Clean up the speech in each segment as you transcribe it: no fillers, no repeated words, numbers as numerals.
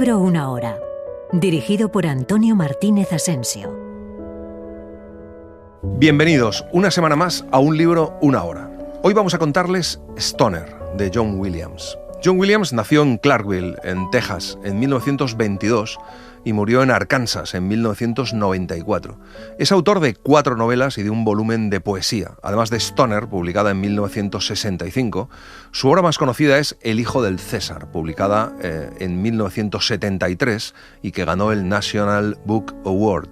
libro una hora. Dirigido por Antonio Martínez Asensio. Bienvenidos una semana más a Un libro una hora. Hoy vamos a contarles Stoner, de John Williams. John Williams nació en Clarksville, en Texas, en 1922 y murió en Arkansas en 1994. Es autor de 4 novelas y de un volumen de poesía. Además de Stoner, publicada en 1965, su obra más conocida es El hijo del César, publicada en 1973 y que ganó el National Book Award.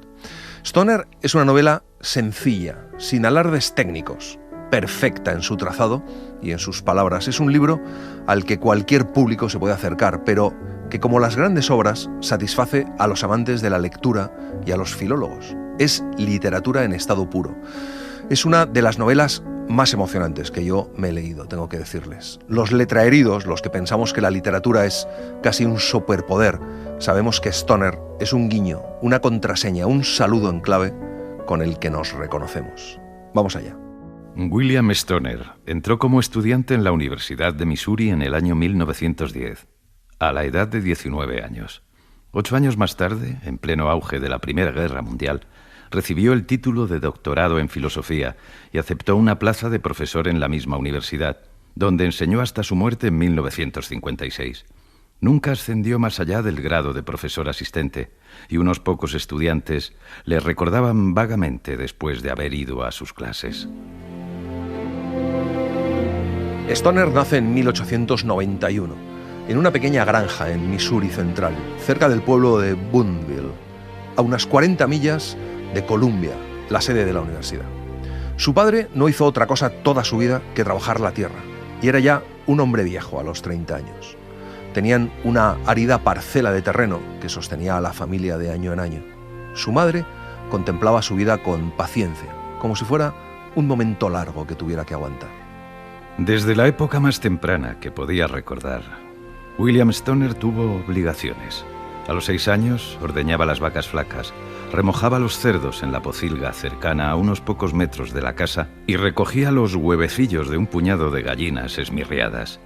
Stoner es una novela sencilla, sin alardes técnicos, perfecta en su trazado y en sus palabras. Es un libro al que cualquier público se puede acercar, pero que, como las grandes obras, satisface a los amantes de la lectura y a los filólogos. Es literatura en estado puro. Es una de las novelas más emocionantes que yo me he leído, tengo que decirles. Los letraheridos, los que pensamos que la literatura es casi un superpoder, sabemos que Stoner es un guiño, una contraseña, un saludo en clave con el que nos reconocemos. Vamos allá. William Stoner entró como estudiante en la Universidad de Missouri en el año 1910, a la edad de 19 años. 8 años más tarde, en pleno auge de la Primera Guerra Mundial, recibió el título de doctorado en filosofía y aceptó una plaza de profesor en la misma universidad, donde enseñó hasta su muerte en 1956. Nunca ascendió más allá del grado de profesor asistente, y unos pocos estudiantes le recordaban vagamente después de haber ido a sus clases. Stoner nace en 1891, en una pequeña granja en Missouri Central, cerca del pueblo de Boonville, a unas 40 millas de Columbia, la sede de la universidad. Su padre no hizo otra cosa toda su vida que trabajar la tierra, y era ya un hombre viejo a los 30 años. Tenían una árida parcela de terreno que sostenía a la familia de año en año. Su madre contemplaba su vida con paciencia, como si fuera un momento largo que tuviera que aguantar. Desde la época más temprana que podía recordar, William Stoner tuvo obligaciones. A los 6 años ordeñaba las vacas flacas, remojaba los cerdos en la pocilga cercana a unos pocos metros de la casa y recogía los huevecillos de un puñado de gallinas esmirriadas.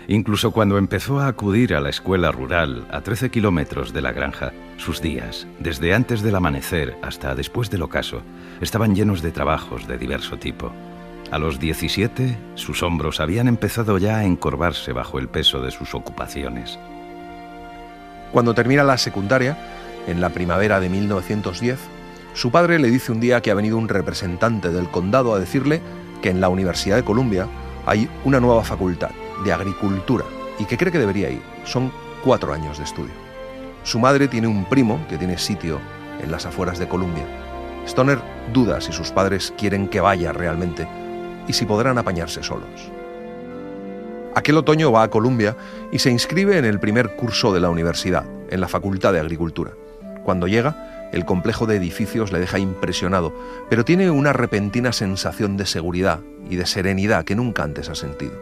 Incluso cuando empezó a acudir a la escuela rural a 13 kilómetros de la granja, sus días, desde antes del amanecer hasta después del ocaso, estaban llenos de trabajos de diverso tipo. A los 17, sus hombros habían empezado ya a encorvarse bajo el peso de sus ocupaciones. Cuando termina la secundaria, en la primavera de 1910, su padre le dice un día que ha venido un representante del condado a decirle que en la Universidad de Columbia hay una nueva facultad de agricultura y que cree que debería ir. Son 4 años de estudio. Su madre tiene un primo que tiene sitio en las afueras de Columbia. Stoner duda si sus padres quieren que vaya realmente y si podrán apañarse solos. Aquel otoño va a Columbia y se inscribe en el primer curso de la universidad, en la Facultad de Agricultura. Cuando llega, el complejo de edificios le deja impresionado, pero tiene una repentina sensación de seguridad y de serenidad que nunca antes ha sentido.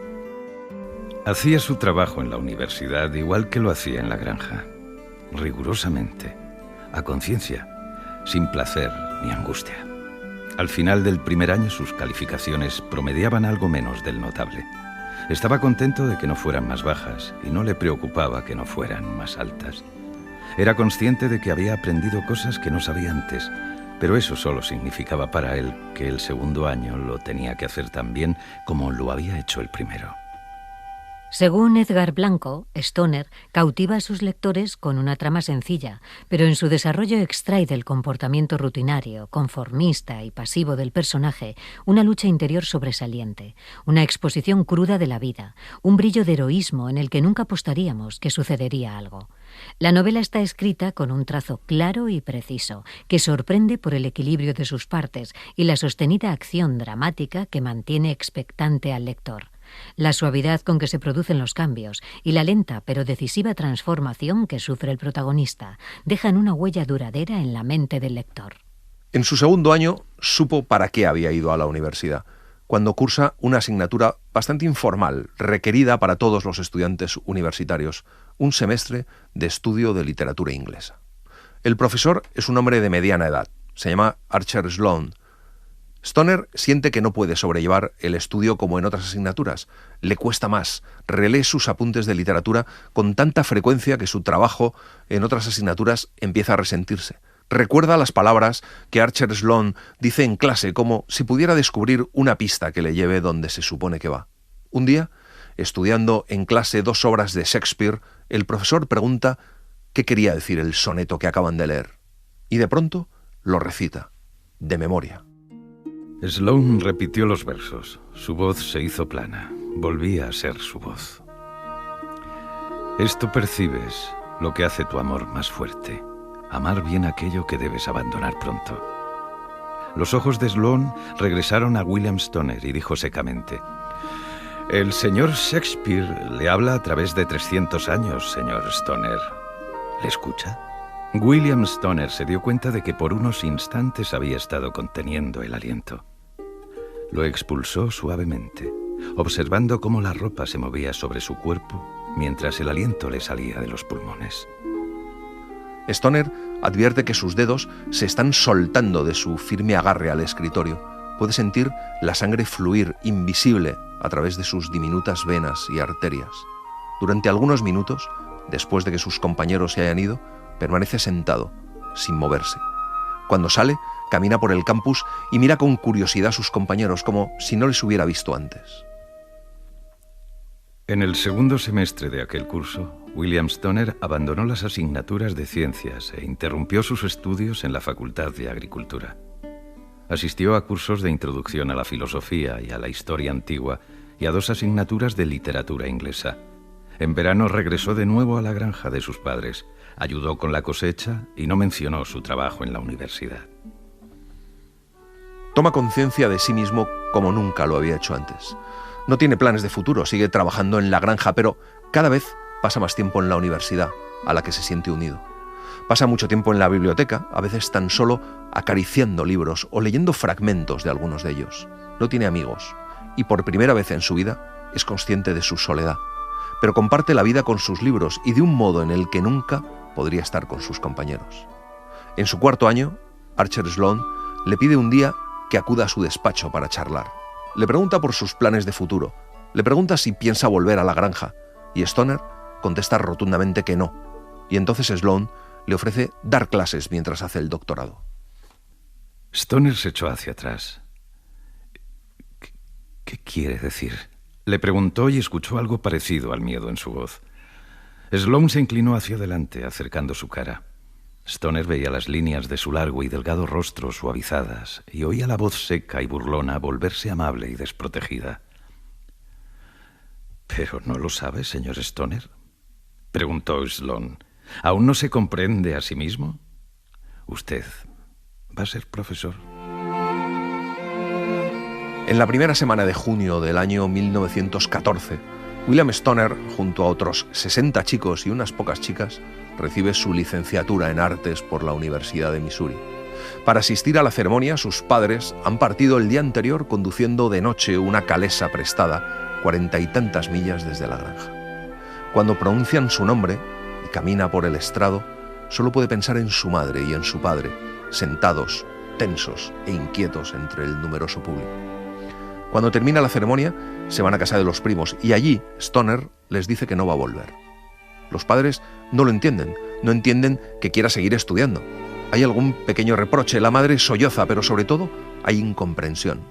Hacía su trabajo en la universidad igual que lo hacía en la granja, rigurosamente, a conciencia, sin placer ni angustia. Al final del primer año sus calificaciones promediaban algo menos del notable. Estaba contento de que no fueran más bajas y no le preocupaba que no fueran más altas. Era consciente de que había aprendido cosas que no sabía antes, pero eso solo significaba para él que el segundo año lo tenía que hacer tan bien como lo había hecho el primero. Según Edgar Blanco, Stoner cautiva a sus lectores con una trama sencilla, pero en su desarrollo extrae del comportamiento rutinario, conformista y pasivo del personaje una lucha interior sobresaliente, una exposición cruda de la vida, un brillo de heroísmo en el que nunca apostaríamos que sucedería algo. La novela está escrita con un trazo claro y preciso, que sorprende por el equilibrio de sus partes y la sostenida acción dramática que mantiene expectante al lector. La suavidad con que se producen los cambios y la lenta pero decisiva transformación que sufre el protagonista dejan una huella duradera en la mente del lector. En su segundo año supo para qué había ido a la universidad, cuando cursa una asignatura bastante informal, requerida para todos los estudiantes universitarios, un semestre de estudio de literatura inglesa. El profesor es un hombre de mediana edad, se llama Archer Sloane. Stoner siente que no puede sobrellevar el estudio como en otras asignaturas. Le cuesta más. Relee sus apuntes de literatura con tanta frecuencia que su trabajo en otras asignaturas empieza a resentirse. Recuerda las palabras que Archer Sloane dice en clase como si pudiera descubrir una pista que le lleve donde se supone que va. Un día, estudiando en clase 2 obras de Shakespeare, el profesor pregunta qué quería decir el soneto que acaban de leer. Y de pronto lo recita, de memoria. Sloane repitió los versos. Su voz se hizo plana. Volvía a ser su voz. Esto percibes, lo que hace tu amor más fuerte. Amar bien aquello que debes abandonar pronto. Los ojos de Sloane regresaron a William Stoner y dijo secamente: el señor Shakespeare le habla a través de 300 años, señor Stoner. ¿Le escucha? William Stoner se dio cuenta de que por unos instantes había estado conteniendo el aliento. Lo expulsó suavemente, observando cómo la ropa se movía sobre su cuerpo mientras el aliento le salía de los pulmones. Stoner advierte que sus dedos se están soltando de su firme agarre al escritorio. Puede sentir la sangre fluir invisible a través de sus diminutas venas y arterias. Durante algunos minutos, después de que sus compañeros se hayan ido, permanece sentado, sin moverse. Cuando sale, camina por el campus y mira con curiosidad a sus compañeros, como si no les hubiera visto antes. En el segundo semestre de aquel curso, William Stoner abandonó las asignaturas de ciencias e interrumpió sus estudios en la Facultad de Agricultura. Asistió a cursos de introducción a la filosofía y a la historia antigua y a 2 asignaturas de literatura inglesa. En verano regresó de nuevo a la granja de sus padres, ayudó con la cosecha y no mencionó su trabajo en la universidad. Toma conciencia de sí mismo como nunca lo había hecho antes. No tiene planes de futuro, sigue trabajando en la granja, pero cada vez pasa más tiempo en la universidad, a la que se siente unido. Pasa mucho tiempo en la biblioteca, a veces tan solo acariciando libros o leyendo fragmentos de algunos de ellos. No tiene amigos y por primera vez en su vida es consciente de su soledad, pero comparte la vida con sus libros y de un modo en el que nunca podría estar con sus compañeros. En su 4º año, Archer Sloane le pide un día que acuda a su despacho para charlar. Le pregunta por sus planes de futuro, le pregunta si piensa volver a la granja, y Stoner contesta rotundamente que no, y entonces Sloane le ofrece dar clases mientras hace el doctorado. Stoner se echó hacia atrás. ¿Qué quiere decir? Le preguntó y escuchó algo parecido al miedo en su voz. Sloane se inclinó hacia adelante, acercando su cara. Stoner veía las líneas de su largo y delgado rostro suavizadas y oía la voz seca y burlona volverse amable y desprotegida. ¿Pero no lo sabe, señor Stoner?, preguntó Sloane. ¿Aún no se comprende a sí mismo? ¿Usted va a ser profesor? En la primera semana de junio del año 1914, William Stoner, junto a otros 60 chicos y unas pocas chicas, recibe su licenciatura en artes por la Universidad de Missouri. Para asistir a la ceremonia, sus padres han partido el día anterior conduciendo de noche una calesa prestada 40 y tantas millas desde la granja. Cuando pronuncian su nombre y camina por el estrado, solo puede pensar en su madre y en su padre, sentados, tensos e inquietos entre el numeroso público. Cuando termina la ceremonia, se van a casa de los primos y allí Stoner les dice que no va a volver. Los padres no lo entienden, no entienden que quiera seguir estudiando. Hay algún pequeño reproche, la madre solloza, pero sobre todo hay incomprensión.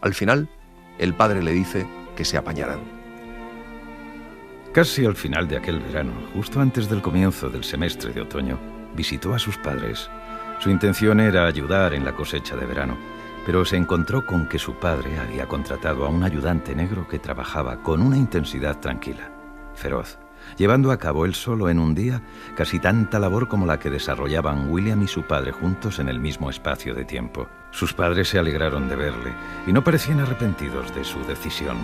Al final, el padre le dice que se apañarán. Casi al final de aquel verano, justo antes del comienzo del semestre de otoño, visitó a sus padres. Su intención era ayudar en la cosecha de verano, pero se encontró con que su padre había contratado a un ayudante negro que trabajaba con una intensidad tranquila, feroz, llevando a cabo él solo en un día casi tanta labor como la que desarrollaban William y su padre juntos en el mismo espacio de tiempo. Sus padres se alegraron de verle y no parecían arrepentidos de su decisión.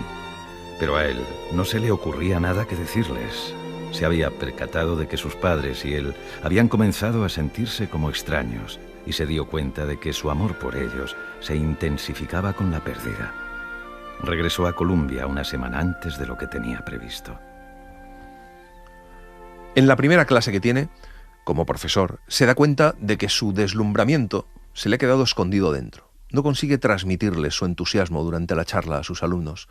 Pero a él no se le ocurría nada que decirles. Se había percatado de que sus padres y él habían comenzado a sentirse como extraños y se dio cuenta de que su amor por ellos se intensificaba con la pérdida. Regresó a Columbia una semana antes de lo que tenía previsto. En la primera clase que tiene, como profesor, se da cuenta de que su deslumbramiento se le ha quedado escondido dentro. no consigue transmitirles su entusiasmo durante la charla a sus alumnos.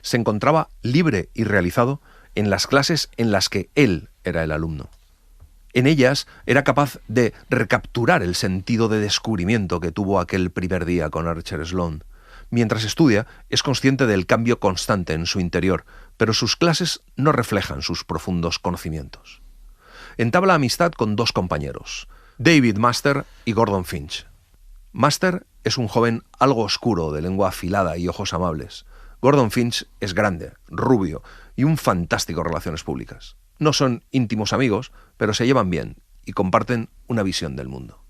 Se encontraba libre y realizado en las clases en las que él era el alumno. En ellas era capaz de recapturar el sentido de descubrimiento que tuvo aquel primer día con Archer Sloane. Mientras estudia, es consciente del cambio constante en su interior, pero sus clases no reflejan sus profundos conocimientos. Entabla amistad con dos compañeros, David Master y Gordon Finch. Master es un joven algo oscuro, de lengua afilada y ojos amables. Gordon Finch es grande, rubio y un fantástico en relaciones públicas. No son íntimos amigos, pero se llevan bien y comparten una visión del mundo.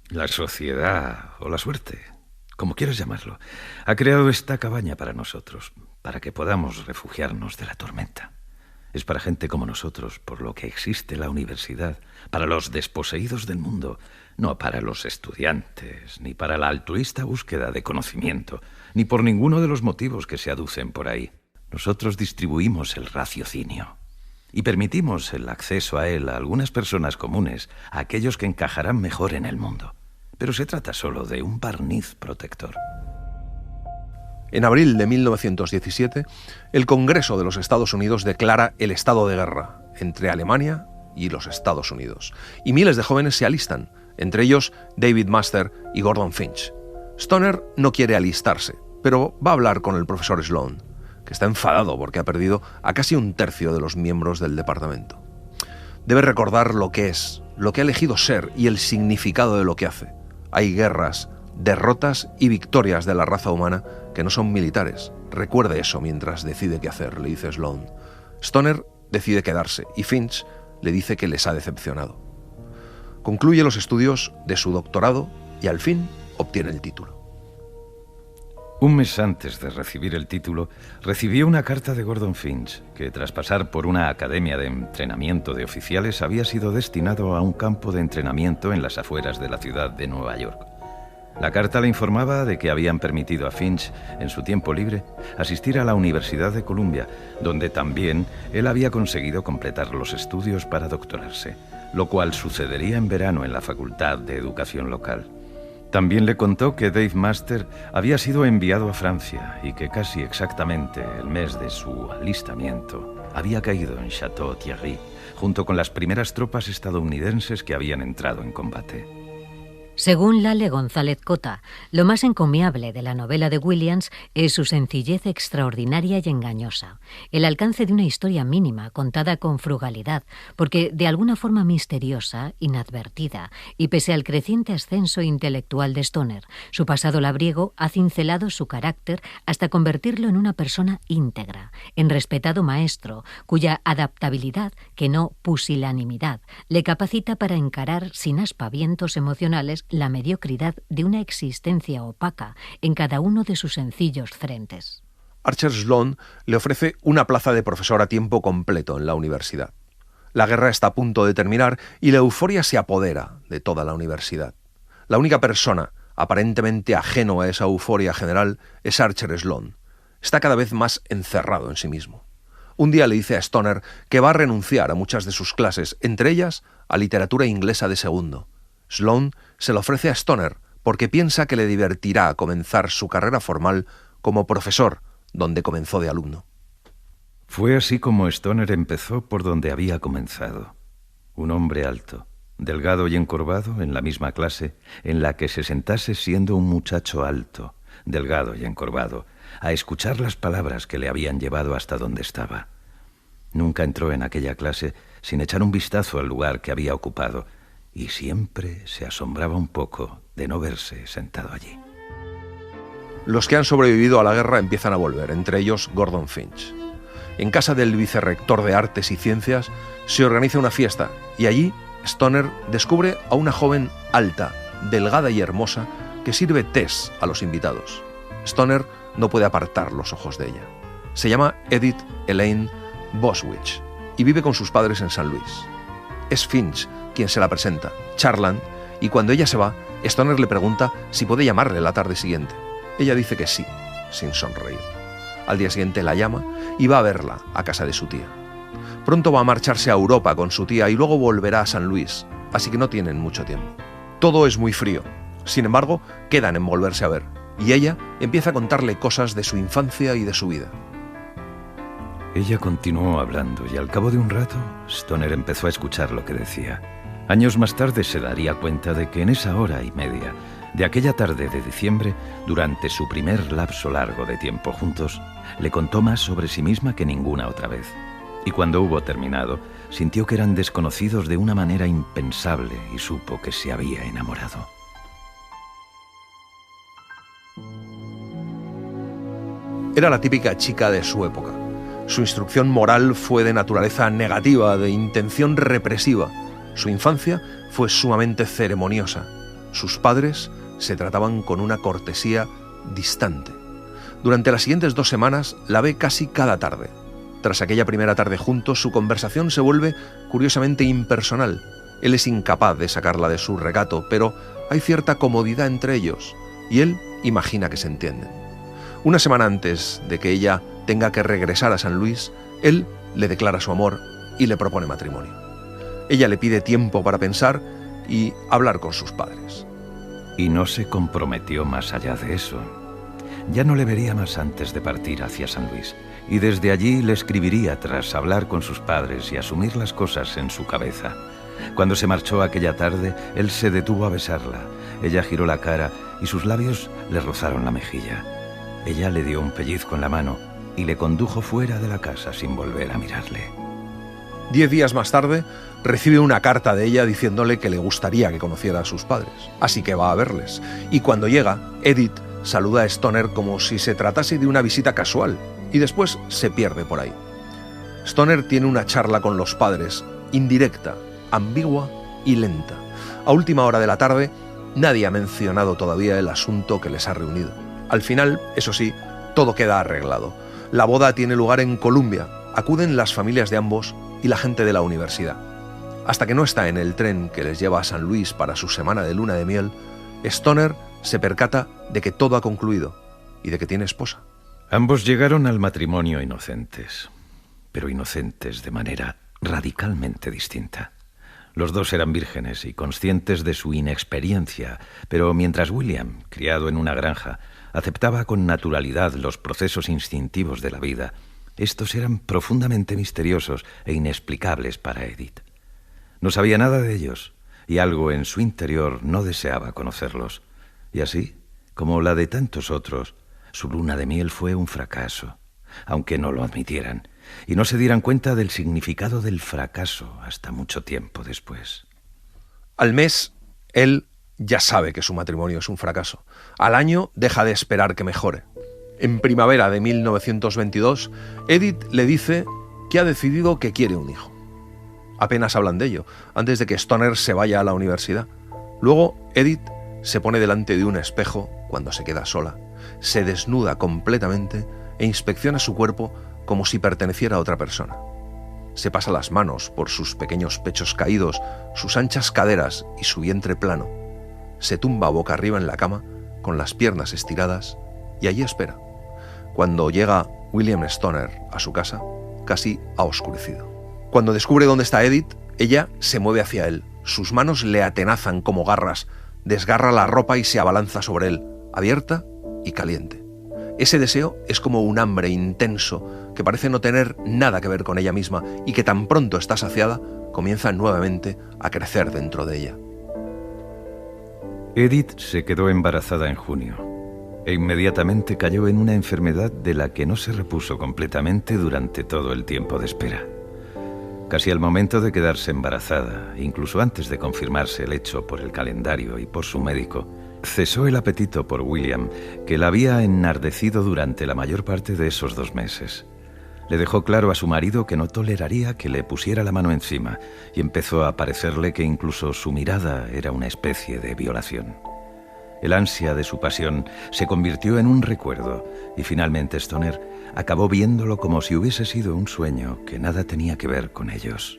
La sociedad, o la suerte, como quieras llamarlo, ha creado esta cabaña para nosotros, para que podamos refugiarnos de la tormenta. Es para gente como nosotros, por lo que existe la universidad, para los desposeídos del mundo, no para los estudiantes, ni para la altruista búsqueda de conocimiento, ni por ninguno de los motivos que se aducen por ahí. Nosotros distribuimos el raciocinio y permitimos el acceso a él a algunas personas comunes, a aquellos que encajarán mejor en el mundo. Pero se trata solo de un barniz protector. En abril de 1917, el Congreso de los Estados Unidos declara el estado de guerra entre Alemania y los Estados Unidos, y miles de jóvenes se alistan, entre ellos David Master y Gordon Finch. Stoner no quiere alistarse, pero va a hablar con el profesor Sloane, que está enfadado porque ha perdido a casi un tercio de los miembros del departamento. Debe recordar lo que es, lo que ha elegido ser y el significado de lo que hace. Hay guerras, derrotas y victorias de la raza humana que no son militares. Recuerde eso mientras decide qué hacer, le dice Sloane. Stoner decide quedarse y Finch le dice que les ha decepcionado. Concluye los estudios de su doctorado y al fin obtiene el título. Un mes antes de recibir el título, recibió una carta de Gordon Finch, que tras pasar por una academia de entrenamiento de oficiales había sido destinado a un campo de entrenamiento en las afueras de la ciudad de Nueva York. La carta le informaba de que habían permitido a Finch, en su tiempo libre, asistir a la Universidad de Columbia, donde también él había conseguido completar los estudios para doctorarse, lo cual sucedería en verano en la Facultad de Educación local. También le contó que Dave Master había sido enviado a Francia y que casi exactamente el mes de su alistamiento había caído en Château-Thierry, junto con las primeras tropas estadounidenses que habían entrado en combate. Según Lale González Cota, lo más encomiable de la novela de Williams es su sencillez extraordinaria y engañosa, el alcance de una historia mínima contada con frugalidad, porque de alguna forma misteriosa, inadvertida, y pese al creciente ascenso intelectual de Stoner, su pasado labriego ha cincelado su carácter hasta convertirlo en una persona íntegra, en respetado maestro, cuya adaptabilidad, que no pusilanimidad, le capacita para encarar sin aspavientos emocionales la mediocridad de una existencia opaca en cada uno de sus sencillos frentes. Archer Sloane le ofrece una plaza de profesor a tiempo completo en la universidad. La guerra está a punto de terminar y la euforia se apodera de toda la universidad. La única persona aparentemente ajeno a esa euforia general es Archer Sloane. Está cada vez más encerrado en sí mismo. Un día le dice a Stoner que va a renunciar a muchas de sus clases, entre ellas a literatura inglesa de segundo. Sloane se lo ofrece a Stoner porque piensa que le divertirá comenzar su carrera formal como profesor, donde comenzó de alumno. Fue así como Stoner empezó por donde había comenzado. Un hombre alto, delgado y encorvado en la misma clase en la que se sentase siendo un muchacho alto, delgado y encorvado, a escuchar las palabras que le habían llevado hasta donde estaba. Nunca entró en aquella clase sin echar un vistazo al lugar que había ocupado, y siempre se asombraba un poco de no verse sentado allí. Los que han sobrevivido a la guerra empiezan a volver, entre ellos Gordon Finch. En casa del vicerrector de Artes y Ciencias se organiza una fiesta y allí Stoner descubre a una joven alta, delgada y hermosa que sirve tés a los invitados. Stoner no puede apartar los ojos de ella. Se llama Edith Elaine Boswich y vive con sus padres en San Luis. Es Finch quien se la presenta, charlan, y cuando ella se va, Stoner le pregunta si puede llamarle la tarde siguiente. Ella dice que sí, sin sonreír. Al día siguiente la llama y va a verla a casa de su tía. Pronto va a marcharse a Europa con su tía y luego volverá a San Luis, así que no tienen mucho tiempo. Todo es muy frío. Sin embargo, quedan en volverse a ver. y ella empieza a contarle cosas de su infancia y de su vida. Ella continuó hablando y al cabo de un rato, Stoner empezó a escuchar lo que decía. Años más tarde se daría cuenta de que en esa hora y media de aquella tarde de diciembre, durante su primer lapso largo de tiempo juntos, le contó más sobre sí misma que ninguna otra vez. Y cuando hubo terminado, sintió que eran desconocidos de una manera impensable y supo que se había enamorado. Era la típica chica de su época. Su instrucción moral fue de naturaleza negativa, de intención represiva. Su infancia fue sumamente ceremoniosa. Sus padres se trataban con una cortesía distante. Durante las siguientes 2 semanas la ve casi cada tarde. Tras aquella primera tarde juntos, su conversación se vuelve curiosamente impersonal. Él es incapaz de sacarla de su recato, pero hay cierta comodidad entre ellos, y él imagina que se entienden. Una semana antes de que ella tenga que regresar a San Luis, él le declara su amor y le propone matrimonio. Ella le pide tiempo para pensar y hablar con sus padres. Y no se comprometió más allá de eso. Ya no le vería más antes de partir hacia San Luis, y desde allí le escribiría tras hablar con sus padres y asumir las cosas en su cabeza. Cuando se marchó aquella tarde, él se detuvo a besarla. Ella giró la cara y sus labios le rozaron la mejilla. Ella le dio un pellizco en la mano y le condujo fuera de la casa sin volver a mirarle. 10 días más tarde, recibe una carta de ella diciéndole que le gustaría que conociera a sus padres, así que va a verles. Y cuando llega, Edith saluda a Stoner como si se tratase de una visita casual, y después se pierde por ahí. Stoner tiene una charla con los padres, indirecta, ambigua y lenta. A última hora de la tarde, nadie ha mencionado todavía el asunto que les ha reunido. Al final, eso sí, todo queda arreglado. La boda tiene lugar en Columbia, acuden las familias de ambos y la gente de la universidad. Hasta que no está en el tren que les lleva a San Luis para su semana de luna de miel, Stoner se percata de que todo ha concluido y de que tiene esposa. Ambos llegaron al matrimonio inocentes, pero inocentes de manera radicalmente distinta. Los dos eran vírgenes y conscientes de su inexperiencia, pero mientras William, criado en una granja, aceptaba con naturalidad los procesos instintivos de la vida, estos eran profundamente misteriosos e inexplicables para Edith. No sabía nada de ellos, y algo en su interior no deseaba conocerlos. Y así, como la de tantos otros, su luna de miel fue un fracaso, aunque no lo admitieran, y no se dieran cuenta del significado del fracaso hasta mucho tiempo después. Al mes, él ya sabe que su matrimonio es un fracaso. Al año, deja de esperar que mejore. En primavera de 1922, Edith le dice que ha decidido que quiere un hijo. Apenas hablan de ello, antes de que Stoner se vaya a la universidad. Luego, Edith se pone delante de un espejo cuando se queda sola, se desnuda completamente e inspecciona su cuerpo como si perteneciera a otra persona. Se pasa las manos por sus pequeños pechos caídos, sus anchas caderas y su vientre plano. Se tumba boca arriba en la cama, con las piernas estiradas, y allí espera. Cuando llega William Stoner a su casa, casi ha oscurecido. Cuando descubre dónde está Edith, ella se mueve hacia él. Sus manos le atenazan como garras, desgarra la ropa y se abalanza sobre él, abierta y caliente. Ese deseo es como un hambre intenso que parece no tener nada que ver con ella misma y que tan pronto está saciada, comienza nuevamente a crecer dentro de ella. Edith se quedó embarazada en junio e inmediatamente cayó en una enfermedad de la que no se repuso completamente durante todo el tiempo de espera. Casi al momento de quedarse embarazada, incluso antes de confirmarse el hecho por el calendario y por su médico, cesó el apetito por William, que la había enardecido durante la mayor parte de esos 2 meses. Le dejó claro a su marido que no toleraría que le pusiera la mano encima y empezó a parecerle que incluso su mirada era una especie de violación. El ansia de su pasión se convirtió en un recuerdo y finalmente Stoner acabó viéndolo como si hubiese sido un sueño que nada tenía que ver con ellos.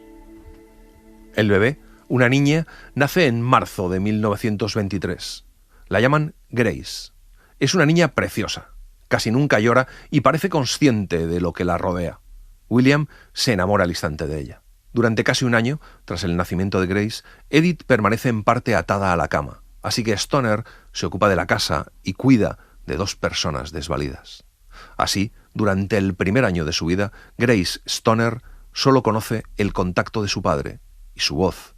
El bebé, una niña, nace en marzo de 1923. La llaman Grace. Es una niña preciosa. Casi nunca llora y parece consciente de lo que la rodea. William se enamora al instante de ella. Durante casi un año, tras el nacimiento de Grace, Edith permanece en parte atada a la cama, así que Stoner se ocupa de la casa y cuida de dos personas desvalidas. Así, durante el primer año de su vida, Grace Stoner solo conoce el contacto de su padre, y su voz,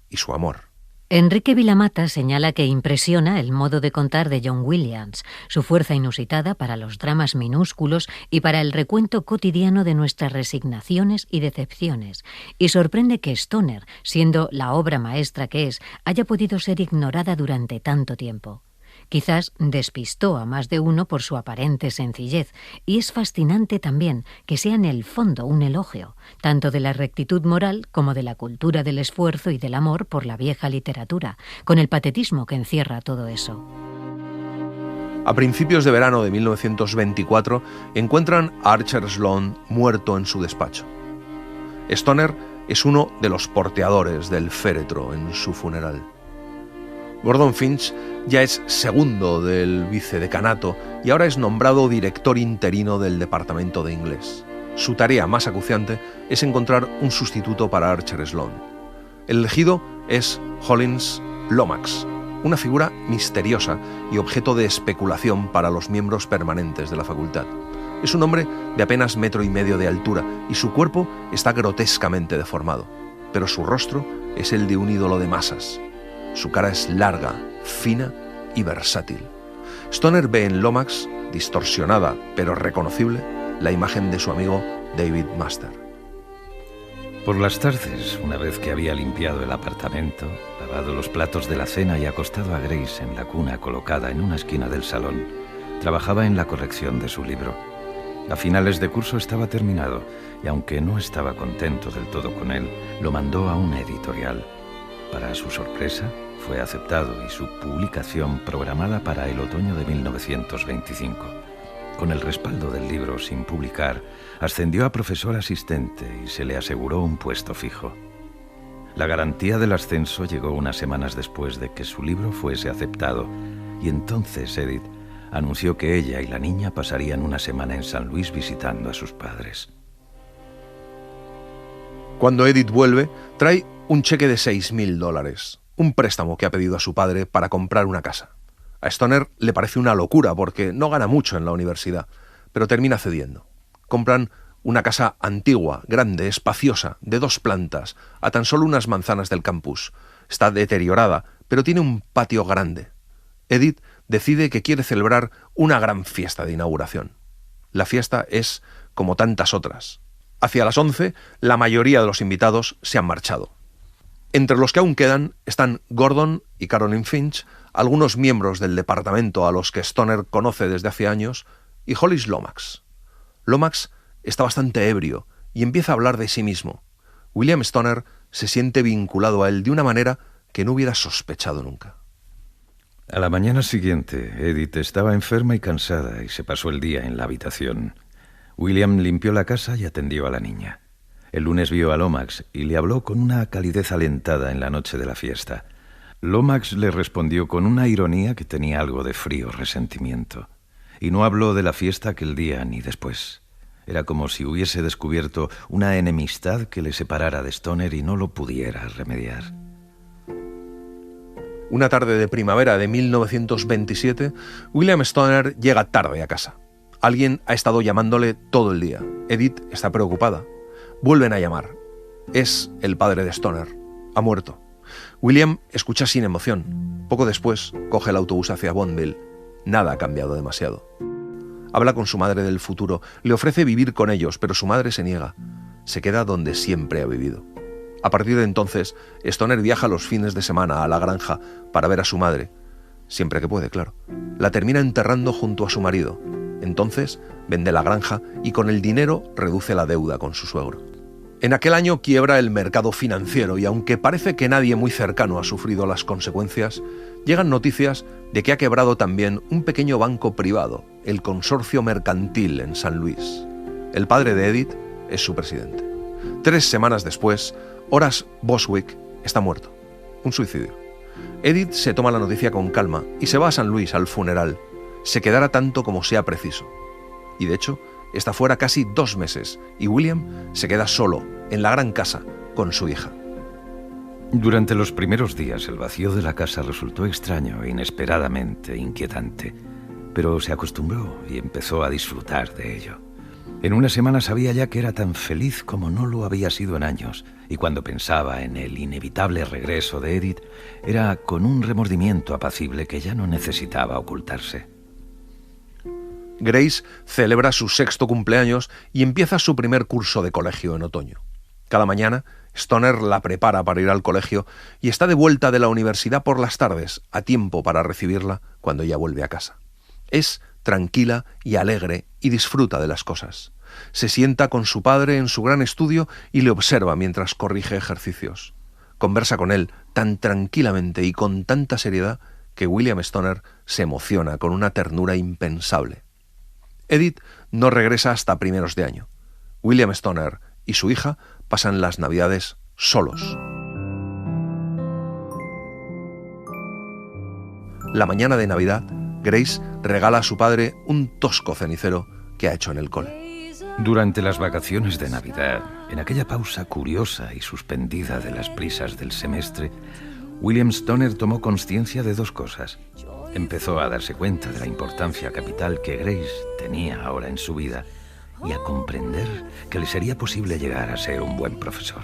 y su amor. Enrique Vilamata señala que impresiona el modo de contar de John Williams, su fuerza inusitada para los dramas minúsculos y para el recuento cotidiano de nuestras resignaciones y decepciones, y sorprende que Stoner, siendo la obra maestra que es, haya podido ser ignorada durante tanto tiempo. Quizás despistó a más de uno por su aparente sencillez, y es fascinante también que sea en el fondo un elogio, tanto de la rectitud moral como de la cultura del esfuerzo y del amor por la vieja literatura, con el patetismo que encierra todo eso. A principios de verano de 1924 encuentran a Archer Sloane muerto en su despacho. Stoner es uno de los porteadores del féretro en su funeral. Gordon Finch ya es segundo del vicedecanato y ahora es nombrado director interino del departamento de inglés. Su tarea más acuciante es encontrar un sustituto para Archer Sloane. El elegido es Hollins Lomax, una figura misteriosa y objeto de especulación para los miembros permanentes de la facultad. Es un hombre de apenas 1,5 metros de altura y su cuerpo está grotescamente deformado, pero su rostro es el de un ídolo de masas. Su cara es larga, fina y versátil. Stoner ve en Lomax, distorsionada pero reconocible, la imagen de su amigo David Master. Por las tardes, una vez que había limpiado el apartamento, lavado los platos de la cena y acostado a Grace en la cuna colocada en una esquina del salón, trabajaba en la corrección de su libro. A finales de curso estaba terminado y aunque no estaba contento del todo con él, lo mandó a una editorial. Para su sorpresa, fue aceptado y su publicación programada para el otoño de 1925. Con el respaldo del libro sin publicar, ascendió a profesor asistente y se le aseguró un puesto fijo. La garantía del ascenso llegó unas semanas después de que su libro fuese aceptado, y entonces Edith anunció que ella y la niña pasarían una semana en San Luis visitando a sus padres. Cuando Edith vuelve, trae un cheque de $6,000, un préstamo que ha pedido a su padre para comprar una casa. A Stoner le parece una locura porque no gana mucho en la universidad, pero termina cediendo. Compran una casa antigua, grande, espaciosa, de 2 plantas, a tan solo unas manzanas del campus. Está deteriorada, pero tiene un patio grande. Edith decide que quiere celebrar una gran fiesta de inauguración. La fiesta es como tantas otras. Hacia las 11, la mayoría de los invitados se han marchado. Entre los que aún quedan están Gordon y Caroline Finch, algunos miembros del departamento a los que Stoner conoce desde hace años, y Hollins Lomax. Lomax está bastante ebrio y empieza a hablar de sí mismo. William Stoner se siente vinculado a él de una manera que no hubiera sospechado nunca. A la mañana siguiente, Edith estaba enferma y cansada y se pasó el día en la habitación. William limpió la casa y atendió a la niña. El lunes vio a Lomax y le habló con una calidez alentada en la noche de la fiesta. Lomax le respondió con una ironía que tenía algo de frío resentimiento. Y no habló de la fiesta aquel día ni después. Era como si hubiese descubierto una enemistad que le separara de Stoner y no lo pudiera remediar. Una tarde de primavera de 1927, William Stoner llega tarde a casa. Alguien ha estado llamándole todo el día. Edith está preocupada. Vuelven a llamar. Es el padre de Stoner. Ha muerto. William escucha sin emoción. Poco después, coge el autobús hacia Bonneville. Nada ha cambiado demasiado. Habla con su madre del futuro. Le ofrece vivir con ellos, pero su madre se niega. Se queda donde siempre ha vivido. A partir de entonces, Stoner viaja los fines de semana a la granja para ver a su madre. Siempre que puede, claro. La termina enterrando junto a su marido. Entonces, vende la granja y con el dinero reduce la deuda con su suegro. En aquel año quiebra el mercado financiero y aunque parece que nadie muy cercano ha sufrido las consecuencias, llegan noticias de que ha quebrado también un pequeño banco privado, el Consorcio Mercantil en San Luis. El padre de Edith es su presidente. 3 semanas después, Horace Bostwick está muerto. Un suicidio. Edith se toma la noticia con calma y se va a San Luis al funeral. Se quedará tanto como sea preciso. Y de hecho, está fuera casi 2 meses y William se queda solo en la gran casa con su hija. Durante los primeros días, el vacío de la casa resultó extraño e inesperadamente inquietante. pero se acostumbró y empezó a disfrutar de ello. En una semana sabía ya que era tan feliz como no lo había sido en años, y cuando pensaba en el inevitable regreso de Edith, era con un remordimiento apacible que ya no necesitaba ocultarse. Grace celebra su 6º cumpleaños y empieza su primer curso de colegio en otoño. Cada mañana, Stoner la prepara para ir al colegio y está de vuelta de la universidad por las tardes, a tiempo para recibirla cuando ella vuelve a casa. Es tranquila y alegre y disfruta de las cosas. Se sienta con su padre en su gran estudio y le observa mientras corrige ejercicios. Conversa con él tan tranquilamente y con tanta seriedad que William Stoner se emociona con una ternura impensable. Edith no regresa hasta primeros de año. William Stoner y su hija pasan las Navidades solos. La mañana de Navidad, Grace regala a su padre un tosco cenicero que ha hecho en el cole. Durante las vacaciones de Navidad, en aquella pausa curiosa y suspendida de las prisas del semestre, William Stoner tomó conciencia de dos cosas. Empezó a darse cuenta de la importancia capital que Grace tenía ahora en su vida y a comprender que le sería posible llegar a ser un buen profesor.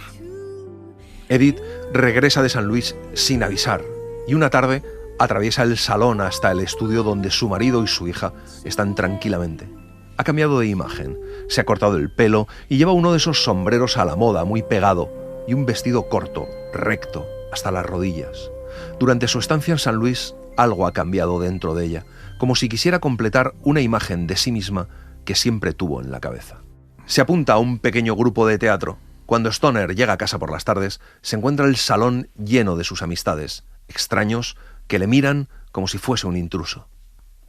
Edith regresa de San Luis sin avisar y una tarde atraviesa el salón hasta el estudio donde su marido y su hija están tranquilamente. Ha cambiado de imagen, se ha cortado el pelo y lleva uno de esos sombreros a la moda muy pegado y un vestido corto, recto, hasta las rodillas. Durante su estancia en San Luis, algo ha cambiado dentro de ella, como si quisiera completar una imagen de sí misma que siempre tuvo en la cabeza. Se apunta a un pequeño grupo de teatro. Cuando Stoner llega a casa por las tardes, se encuentra el salón lleno de sus amistades, extraños que le miran como si fuese un intruso.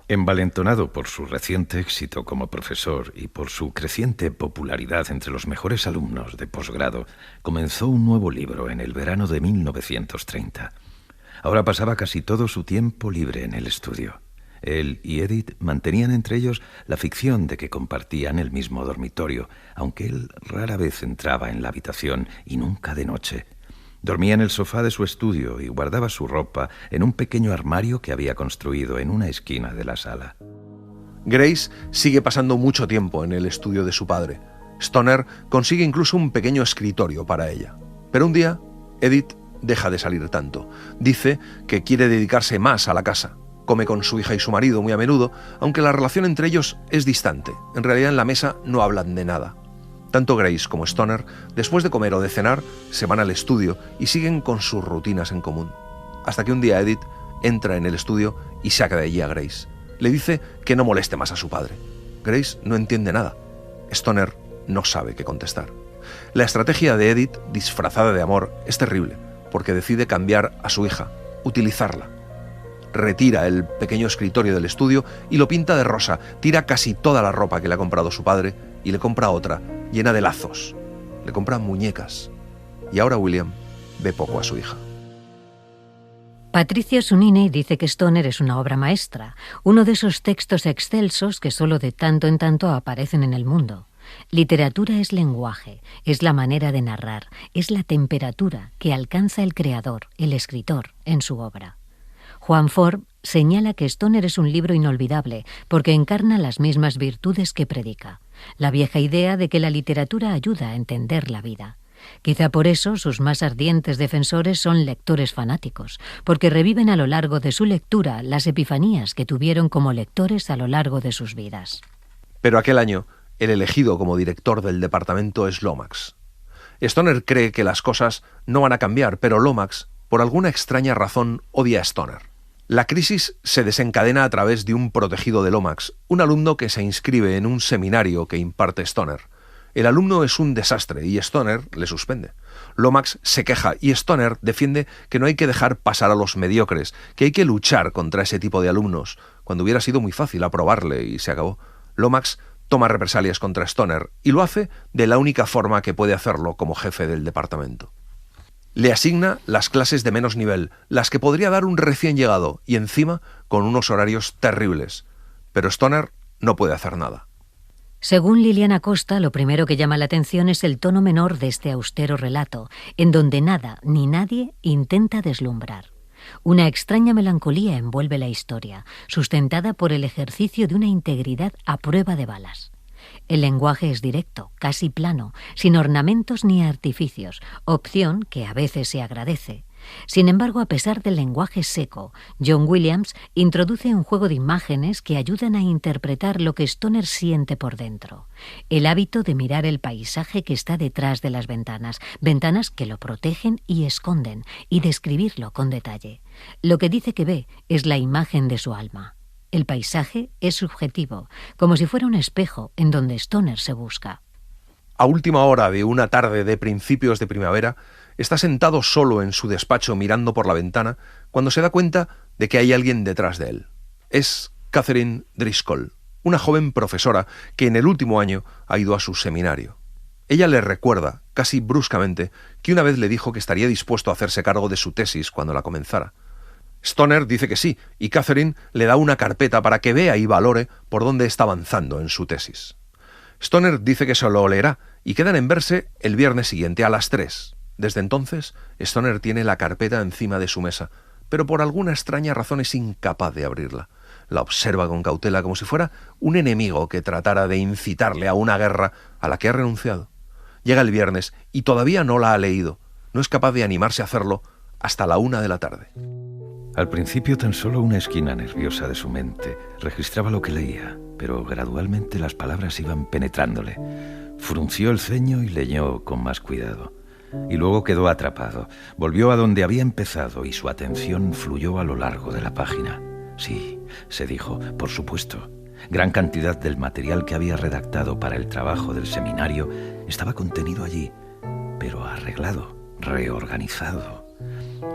Envalentonado por su reciente éxito como profesor y por su creciente popularidad entre los mejores alumnos de posgrado, comenzó un nuevo libro en el verano de 1930. Ahora pasaba casi todo su tiempo libre en el estudio. Él y Edith mantenían entre ellos la ficción de que compartían el mismo dormitorio, aunque él rara vez entraba en la habitación y nunca de noche. Dormía en el sofá de su estudio y guardaba su ropa en un pequeño armario que había construido en una esquina de la sala. Grace sigue pasando mucho tiempo en el estudio de su padre. Stoner consigue incluso un pequeño escritorio para ella. Pero un día, Edith deja de salir tanto. Dice que quiere dedicarse más a la casa. Come con su hija y su marido muy a menudo, aunque la relación entre ellos es distante. En realidad en la mesa no hablan de nada. Tanto Grace como Stoner, después de comer o de cenar, se van al estudio y siguen con sus rutinas en común. Hasta que un día Edith entra en el estudio y saca de allí a Grace. Le dice que no moleste más a su padre. Grace no entiende nada. Stoner no sabe qué contestar. La estrategia de Edith, disfrazada de amor, es terrible, porque decide cambiar a su hija, utilizarla. Retira el pequeño escritorio del estudio y lo pinta de rosa, tira casi toda la ropa que le ha comprado su padre y le compra otra, llena de lazos. Le compra muñecas. Y ahora William ve poco a su hija. Patricia Sunini dice que Stoner es una obra maestra, uno de esos textos excelsos que solo de tanto en tanto aparecen en el mundo. Literatura es lenguaje, es la manera de narrar, es la temperatura que alcanza el creador, el escritor, en su obra. Juan Ford señala que Stoner es un libro inolvidable porque encarna las mismas virtudes que predica, la vieja idea de que la literatura ayuda a entender la vida. Quizá por eso sus más ardientes defensores son lectores fanáticos, porque reviven a lo largo de su lectura las epifanías que tuvieron como lectores a lo largo de sus vidas. Pero aquel año, el elegido como director del departamento es Lomax. Stoner cree que las cosas no van a cambiar, pero Lomax, por alguna extraña razón, odia a Stoner. La crisis se desencadena a través de un protegido de Lomax, un alumno que se inscribe en un seminario que imparte Stoner. El alumno es un desastre y Stoner le suspende. Lomax se queja y Stoner defiende que no hay que dejar pasar a los mediocres, que hay que luchar contra ese tipo de alumnos, cuando hubiera sido muy fácil aprobarle y se acabó. Lomax toma represalias contra Stoner y lo hace de la única forma que puede hacerlo como jefe del departamento. Le asigna las clases de menos nivel, las que podría dar un recién llegado, y encima con unos horarios terribles. Pero Stoner no puede hacer nada. Según Liliana Costa, lo primero que llama la atención es el tono menor de este austero relato, en donde nada ni nadie intenta deslumbrar. Una extraña melancolía envuelve la historia, sustentada por el ejercicio de una integridad a prueba de balas. El lenguaje es directo, casi plano, sin ornamentos ni artificios, opción que a veces se agradece. Sin embargo, a pesar del lenguaje seco, John Williams introduce un juego de imágenes que ayudan a interpretar lo que Stoner siente por dentro. El hábito de mirar el paisaje que está detrás de las ventanas, ventanas que lo protegen y esconden, y describirlo con detalle. Lo que dice que ve es la imagen de su alma. El paisaje es subjetivo, como si fuera un espejo en donde Stoner se busca. A última hora de una tarde de principios de primavera, está sentado solo en su despacho mirando por la ventana cuando se da cuenta de que hay alguien detrás de él. Es Catherine Driscoll, una joven profesora que en el último año ha ido a su seminario. Ella le recuerda, casi bruscamente, que una vez le dijo que estaría dispuesto a hacerse cargo de su tesis cuando la comenzara. Stoner dice que sí, y Catherine le da una carpeta para que vea y valore por dónde está avanzando en su tesis. Stoner dice que se lo leerá y quedan en verse el viernes siguiente a las 3. Desde entonces, Stoner tiene la carpeta encima de su mesa, pero por alguna extraña razón es incapaz de abrirla. La observa con cautela como si fuera un enemigo que tratara de incitarle a una guerra a la que ha renunciado. Llega el viernes y todavía no la ha leído. No es capaz de animarse a hacerlo hasta la 1 de la tarde. Al principio tan solo una esquina nerviosa de su mente registraba lo que leía, pero gradualmente las palabras iban penetrándole. Frunció el ceño y leyó con más cuidado. Y luego quedó atrapado. Volvió a donde había empezado y su atención fluyó a lo largo de la página. Sí, se dijo, por supuesto. Gran cantidad del material que había redactado para el trabajo del seminario estaba contenido allí, pero arreglado, reorganizado,